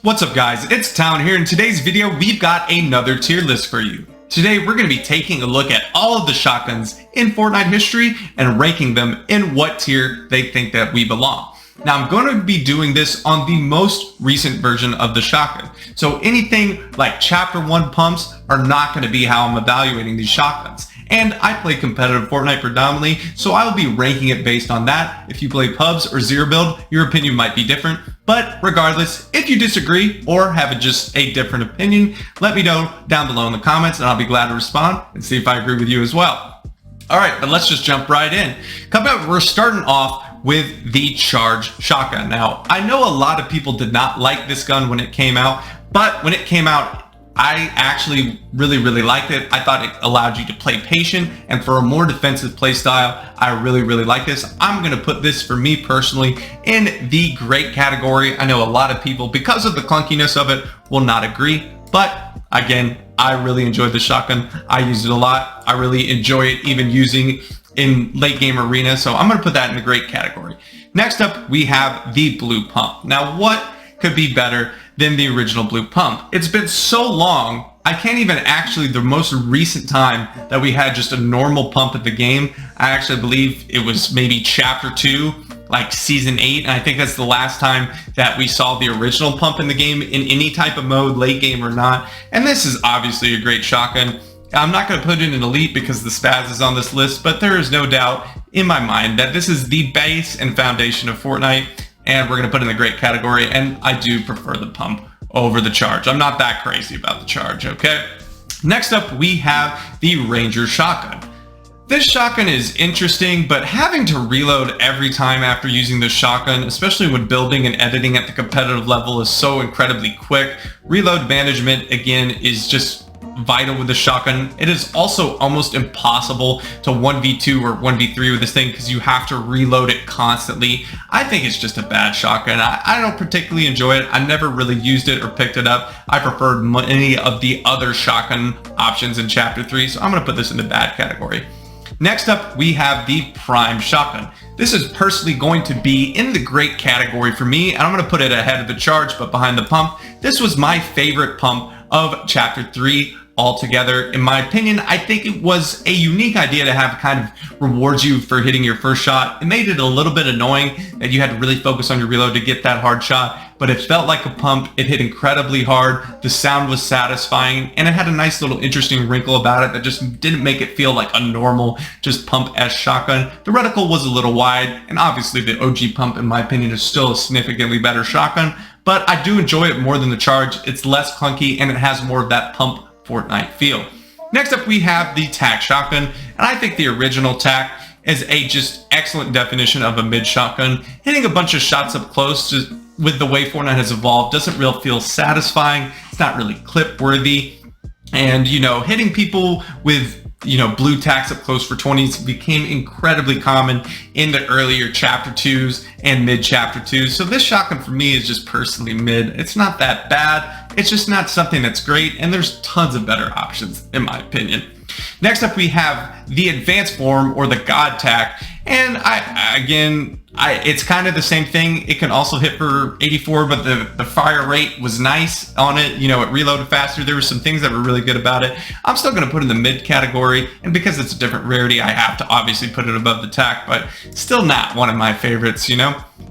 What's up guys, it's Town here. In today's video, we've got another tier list for you. Today, we're going to be taking a look at all of the shotguns in Fortnite history and ranking them in what tier they think that we belong. Now, I'm going to be doing this on the most recent version of the shotgun. So anything like Chapter 1 pumps are not going to be how I'm evaluating these shotguns. And I play competitive Fortnite predominantly, so I will be ranking it based on that. If you play pubs or zero build, your opinion might be different. But regardless, if you disagree or have just a different opinion, let me know down below in the comments and I'll be glad to respond and see if I agree with you as well. All right, but let's just jump right in. We're starting off with the charged shotgun. Now, I know a lot of people did not like this gun when it came out, but when it came out, I actually really liked it. I thought it allowed you to play patient, and for a more defensive play style, I really like this. I'm gonna put this, for me personally, in the great category. I know a lot of people, because of the clunkiness of it, will not agree, but again, I really enjoyed the shotgun. I used it a lot. I really enjoy it even using in late game arena, so I'm gonna put that in the great category. Next up, we have the blue pump. Now, what could be better than the original blue pump? It's been so long, I can't even actually, the most recent time that we had just a normal pump at the game, I actually believe it was maybe Chapter 2, like Season 8, and I think that's the last time that we saw the original pump in the game in any type of mode, late game or not. And this is obviously a great shotgun. I'm not going to put it in elite because the spaz is on this list, but there is no doubt in my mind that this is the base and foundation of Fortnite, and we're going to put it in the great category, and I do prefer the pump over the charge. I'm not that crazy about the charge, okay? Next up, we have the Ranger shotgun. This shotgun is interesting, but having to reload every time after using this shotgun, especially when building and editing at the competitive level, is so incredibly quick. Reload management, again, is just vital with the shotgun. It is also almost impossible to 1v2 or 1v3 with this thing because you have to reload it constantly. I think it's just a bad shotgun. I don't particularly enjoy it. I never really used it or picked it up. I preferred many of the other shotgun options in Chapter 3, so I'm going to put this in the bad category. Next up, we have the Prime shotgun. This is personally going to be in the great category for me, and I'm going to put it ahead of the charge, but behind the pump. This was my favorite pump of Chapter 3 altogether. In my opinion, I think it was a unique idea to have kind of rewards you for hitting your first shot. It made it a little bit annoying that you had to really focus on your reload to get that hard shot, but it felt like a pump. It hit incredibly hard. The sound was satisfying, and it had a nice little interesting wrinkle about it that just didn't make it feel like a normal just pump-esque shotgun. The reticle was a little wide, and obviously the OG pump, in my opinion, is still a significantly better shotgun, but I do enjoy it more than the charge. It's less clunky, and it has more of that pump Fortnite feel. Next up, we have the TAC shotgun, and I think the original TAC is a just excellent definition of a mid shotgun. Hitting a bunch of shots up close, just with the way Fortnite has evolved, doesn't really feel satisfying. It's not really clip worthy, and hitting people with blue tacks up close for 20s became incredibly common in the earlier Chapter 2s and mid Chapter 2s. So this shotgun for me is just personally mid. It's not that bad. It's just not something that's great, and there's tons of better options in my opinion. Next up, we have the advanced form, or the God tack, and it's kind of the same thing. It can also hit for 84, but the fire rate was nice on it. It reloaded faster. There were some things that were really good about it. I'm still going to put it in the mid category, and because it's a different rarity, I have to obviously put it above the tack, but still not one of my favorites.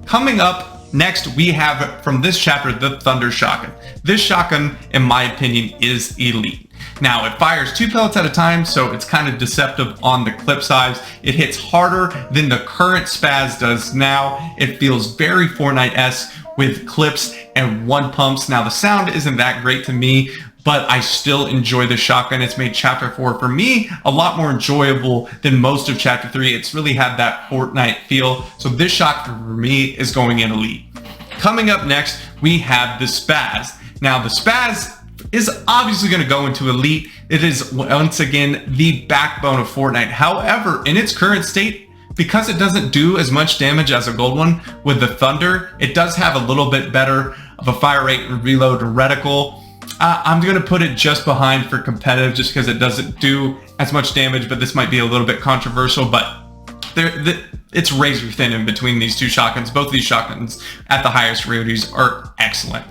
Coming up next, we have from this chapter the Thunder shotgun. This shotgun, in my opinion, is elite. Now, it fires 2 pellets at a time, so it's kind of deceptive on the clip size. It hits harder than the current spaz does now. It feels very Fortnite-esque with clips and 1 pumps. Now, the sound isn't that great to me, but I still enjoy the shotgun. It's made Chapter 4 for me a lot more enjoyable than most of Chapter 3. It's really had that Fortnite feel. So this shotgun for me is going in elite. Coming up next, we have the spaz. Now, the spaz is obviously going to go into elite. It is once again the backbone of Fortnite. However, in its current state, because it doesn't do as much damage as a gold one with the Thunder, it does have a little bit better of a fire rate and reload and reticle. I'm going to put it just behind for competitive just because it doesn't do as much damage, but this might be a little bit controversial, but it's razor thin in between these two shotguns. Both of these shotguns at the highest rarities are excellent.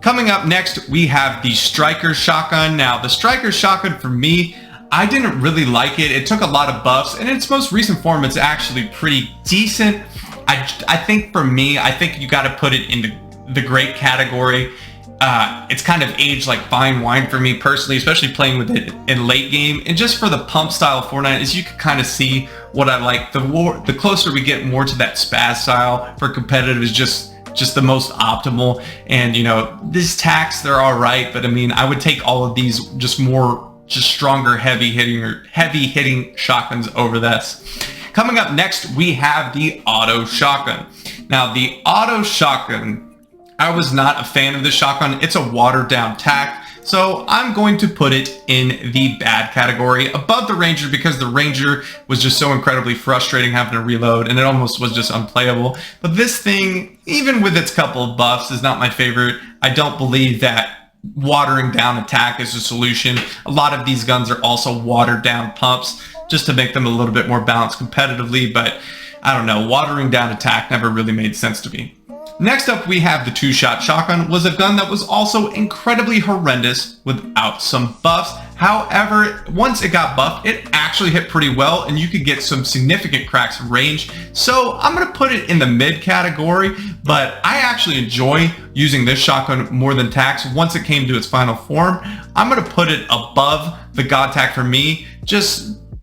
Coming up next, we have the Striker shotgun. Now, the Striker shotgun for me, I didn't really like it. It took a lot of buffs, and in its most recent form, it's actually pretty decent. I think for me, I think you got to put it in the great category. It's kind of aged like fine wine for me personally, especially playing with it in late game. And just for the pump style of Fortnite, as you can kind of see what I like, the closer we get more to that spaz style for competitive is just the most optimal. And you know, these tacks, they're all right, but I mean, I would take all of these just stronger heavy hitting shotguns over this. Coming up next, we have the auto shotgun. Now, the auto shotgun, I was not a fan of this shotgun. It's a watered down tack, so I'm going to put it in the bad category above the Ranger, because the Ranger was just so incredibly frustrating having to reload, and it almost was just unplayable. But this thing, even with its couple of buffs, is not my favorite. I don't believe that watering down attack is a solution. A lot of these guns are also watered down pumps just to make them a little bit more balanced competitively, but I don't know, watering down attack never really made sense to me. Next up, we have the two-shot shotgun. Was a gun that was also incredibly horrendous without some buffs. However, once it got buffed, it actually hit pretty well, and you could get some significant cracks in range. So I'm going to put it in the mid category, but I actually enjoy using this shotgun more than tacks. Once it came to its final form, I'm going to put it above the God tack for me,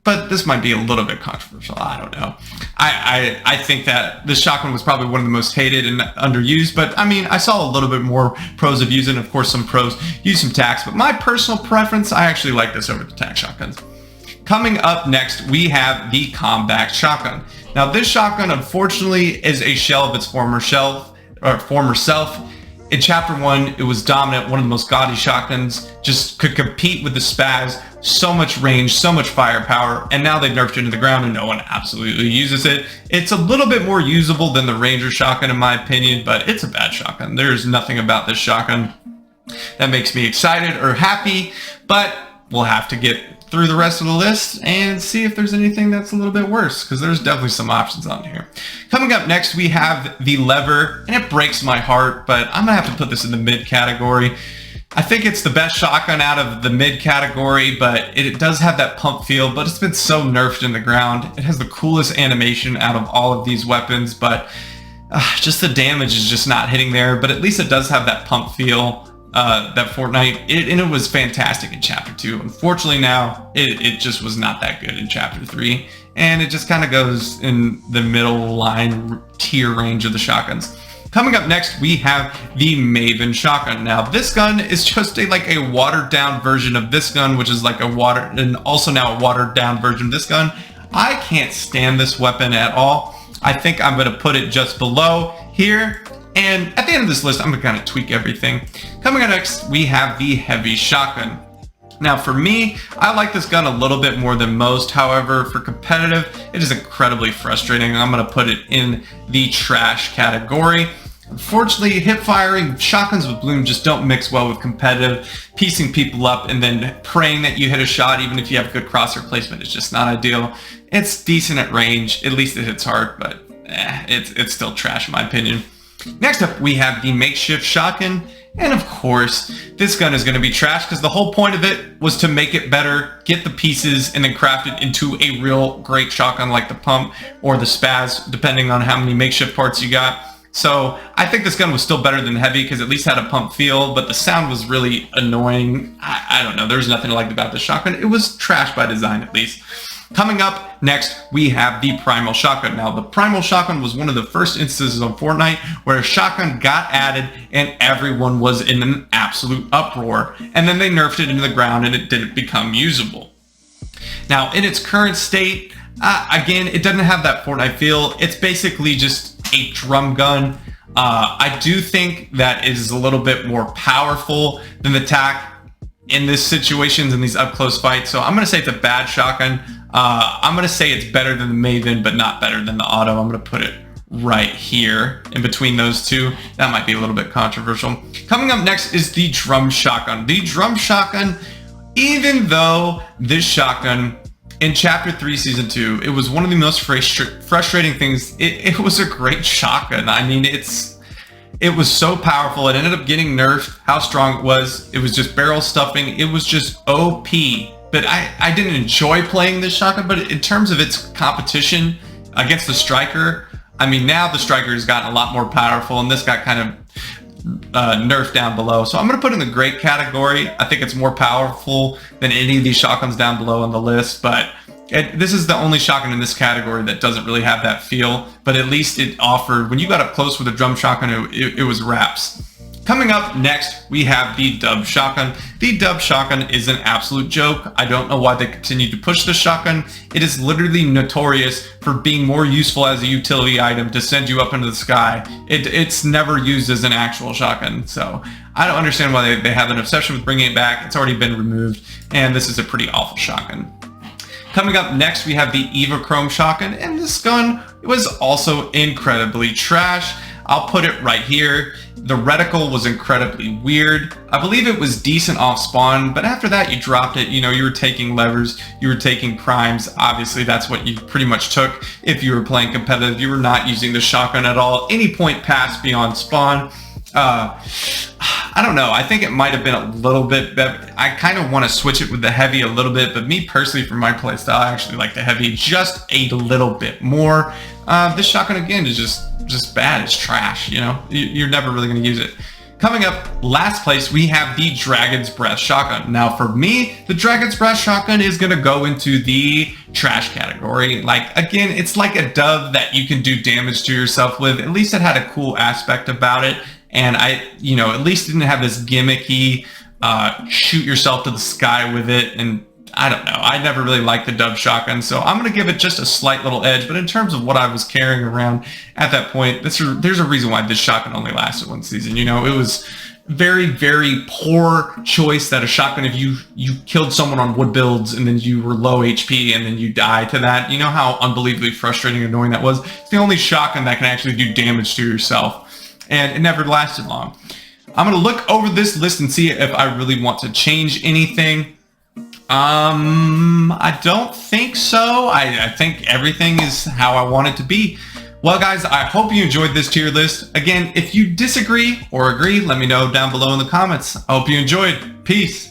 but this might be a little bit controversial. I don't know. I think that this shotgun was probably one of the most hated and underused, but I mean, I saw a little bit more pros of using. Of course, some pros use some tacks, but my personal preference, I actually like this over the tack shotguns. Coming up next, we have the combat shotgun. Now, this shotgun, unfortunately, is a shell of its former self. In Chapter 1, it was dominant, one of the most gaudy shotguns, just could compete with the spaz, so much range, so much firepower, and now they've nerfed it into the ground and no one absolutely uses it. It's a little bit more usable than the Ranger shotgun in my opinion, but it's a bad shotgun. There's nothing about this shotgun that makes me excited or happy, but we'll have to get through the rest of the list and see if there's anything that's a little bit worse, because there's definitely some options on here. Coming up next, we have the lever, and it breaks my heart, but I'm gonna have to put this in the mid category. I think it's the best shotgun out of the mid category, but it does have that pump feel, but it's been so nerfed in the ground. It has the coolest animation out of all of these weapons, but just the damage is just not hitting there, but at least it does have that pump feel. That Fortnite, and it was fantastic in Chapter 2. Unfortunately now, it just was not that good in Chapter 3, and it just kind of goes in the middle line tier range of the shotguns. Coming up next, we have the Maven shotgun. Now, this gun is just like a watered down version of this gun, which is like and also now a watered down version of this gun. I can't stand this weapon at all. I think I'm going to put it just below here. And at the end of this list, I'm going to kind of tweak everything. Coming up next, we have the heavy shotgun. Now, for me, I like this gun a little bit more than most. However, for competitive, it is incredibly frustrating. I'm going to put it in the trash category. Unfortunately, hip firing shotguns with bloom just don't mix well with competitive. Piecing people up and then praying that you hit a shot, even if you have good crosshair placement, is just not ideal. It's decent at range. At least it hits hard, but it's still trash in my opinion. Next up, we have the makeshift shotgun, and of course, this gun is going to be trash because the whole point of it was to make it better, get the pieces, and then craft it into a real great shotgun like the pump or the spaz, depending on how many makeshift parts you got. So I think this gun was still better than heavy because at least had a pump feel, but the sound was really annoying. I don't know, there's nothing I liked about this shotgun. It was trash by design at least. Coming up next, we have the Primal Shotgun. Now, the Primal Shotgun was one of the first instances on Fortnite where a shotgun got added and everyone was in an absolute uproar. And then they nerfed it into the ground and it didn't become usable. Now, in its current state, again, it doesn't have that Fortnite feel. It's basically just a drum gun. I do think that it is a little bit more powerful than the TAC in this situations, in these up close fights. So I'm going to say it's a bad shotgun. I'm going to say it's better than the Maven, but not better than the Auto. I'm going to put it right here in between those two. That might be a little bit controversial. Coming up next is the Drum Shotgun. The Drum Shotgun, even though this shotgun in Chapter 3, Season 2, it was one of the most frustrating things. It was a great shotgun. I mean, It was so powerful. It ended up getting nerfed. How strong it was just barrel stuffing. It was just OP. But I didn't enjoy playing this shotgun, but in terms of its competition against the striker, I mean, now the striker has gotten a lot more powerful, and this got kind of nerfed down below. So I'm going to put in the great category. I think it's more powerful than any of these shotguns down below on the list, but this is the only shotgun in this category that doesn't really have that feel, but at least it offered, when you got up close with a drum shotgun, it was wraps. Coming up next, we have the dub shotgun. The dub shotgun is an absolute joke. I don't know why they continue to push this shotgun. It is literally notorious for being more useful as a utility item to send you up into the sky. It's never used as an actual shotgun, so I don't understand why they have an obsession with bringing it back. It's already been removed, and this is a pretty awful shotgun. Coming up next, we have the Evochrome shotgun, and this gun was also incredibly trash. I'll put it right here. The reticle was incredibly weird. I believe it was decent off spawn, but after that you dropped it. You know, you were taking levers, you were taking primes. Obviously that's what you pretty much took if you were playing competitive. You were not using the shotgun at all, any point past beyond spawn. I don't know. I think it might have been a little bit better. I kind of want to switch it with the heavy a little bit, but me personally, for my playstyle, I actually like the heavy just a little bit more. This shotgun again is just bad. It's trash. You know, you're never really going to use it. Coming up, last place, we have the Dragon's Breath shotgun. Now, for me, the Dragon's Breath shotgun is going to go into the trash category. Like, again, it's like a dove that you can do damage to yourself with. At least it had a cool aspect about it. And at least didn't have this gimmicky, shoot yourself to the sky with it. And I don't know. I never really liked the dub shotgun, so I'm going to give it just a slight little edge. But in terms of what I was carrying around at that point, there's a reason why this shotgun only lasted one season. You know, it was very, very poor choice that a shotgun, if you killed someone on wood builds and then you were low HP and then you die to that, you know how unbelievably frustrating and annoying that was? It's the only shotgun that can actually do damage to yourself. And it never lasted long. I'm going to look over this list and see if I really want to change anything. I don't think so. I think everything is how I want it to be. Well, guys, I hope you enjoyed this tier list. Again, if you disagree or agree, let me know down below in the comments. I hope you enjoyed. Peace.